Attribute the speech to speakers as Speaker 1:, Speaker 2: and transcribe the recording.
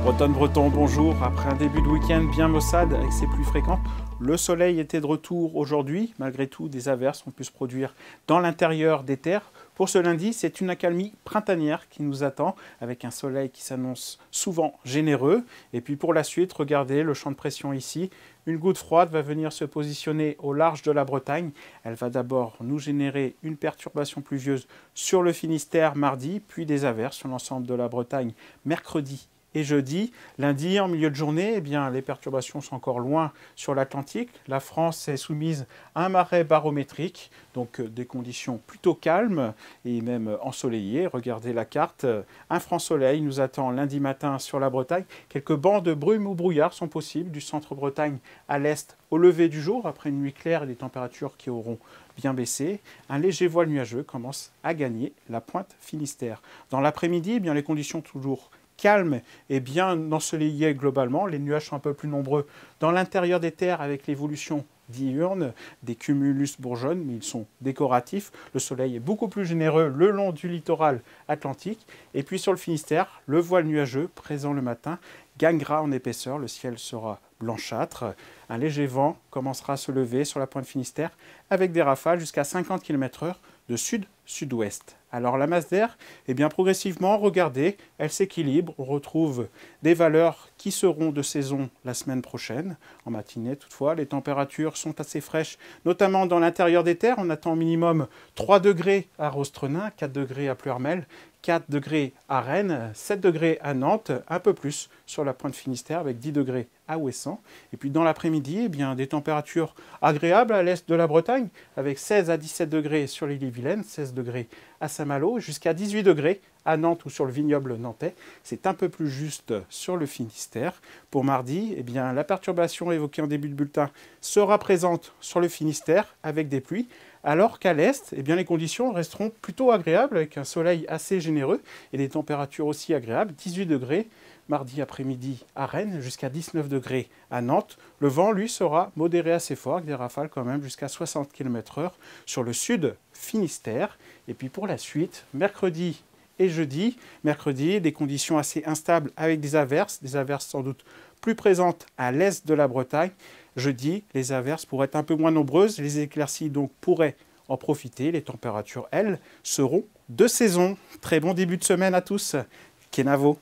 Speaker 1: Bretonne-Breton, bonjour. Après un début de week-end bien maussade avec ses pluies fréquentes, le soleil était de retour aujourd'hui. Malgré tout, des averses ont pu se produire dans l'intérieur des terres. Pour ce lundi, c'est une accalmie printanière qui nous attend, avec un soleil qui s'annonce souvent généreux. Et puis pour la suite, regardez le champ de pression ici. Une goutte froide va venir se positionner au large de la Bretagne. Elle va d'abord nous générer une perturbation pluvieuse sur le Finistère mardi, puis des averses sur l'ensemble de la Bretagne mercredi et jeudi. Lundi, en milieu de journée, eh bien, les perturbations sont encore loin sur l'Atlantique. La France est soumise à un marais barométrique, donc des conditions plutôt calmes et même ensoleillées. Regardez la carte. Un franc soleil nous attend lundi matin sur la Bretagne. Quelques bancs de brume ou brouillard sont possibles du centre-Bretagne à l'est au lever du jour, après une nuit claire et des températures qui auront bien baissé. Un léger voile nuageux commence à gagner la pointe Finistère. Dans l'après-midi, eh bien, les conditions toujours calme et bien ensoleillé globalement. Les nuages sont un peu plus nombreux dans l'intérieur des terres avec l'évolution diurne des cumulus bourgeonnes, mais ils sont décoratifs. Le soleil est beaucoup plus généreux le long du littoral atlantique. Et puis sur le Finistère, le voile nuageux présent le matin gagnera en épaisseur. Le ciel sera blanchâtre. Un léger vent commencera à se lever sur la pointe Finistère avec des rafales jusqu'à 50 km/h de sud-sud-ouest. Alors la masse d'air, eh bien progressivement, regardez, elle s'équilibre. On retrouve des valeurs qui seront de saison la semaine prochaine. En matinée, toutefois, les températures sont assez fraîches, notamment dans l'intérieur des terres. On attend au minimum 3 degrés à Rostrenain, 4 degrés à Pluermel, 4 degrés à Rennes, 7 degrés à Nantes, un peu plus sur la pointe Finistère avec 10 degrés à Ouessant. Et puis dans l'après-midi, eh bien, des températures agréables à l'est de la Bretagne avec 16 à 17 degrés sur l'île-et-Vilaine, 16 degrés à Saint-Malo, jusqu'à 18 degrés à Nantes ou sur le vignoble nantais. C'est un peu plus juste sur le Finistère. Pour mardi, eh bien, la perturbation évoquée en début de bulletin sera présente sur le Finistère avec des pluies, alors qu'à l'est, eh bien, les conditions resteront plutôt agréables avec un soleil assez généreux et des températures aussi agréables, 18 degrés mardi après-midi à Rennes, jusqu'à 19 degrés à Nantes. Le vent, lui, sera modéré assez fort, avec des rafales quand même jusqu'à 60 km/h sur le sud Finistère. Et puis pour la suite, mercredi et jeudi, mercredi, des conditions assez instables avec des averses sans doute plus présentes à l'est de la Bretagne. Jeudi, les averses pourraient être un peu moins nombreuses, les éclaircies donc pourraient en profiter. Les températures, elles, seront de saison. Très bon début de semaine à tous. Kenavo.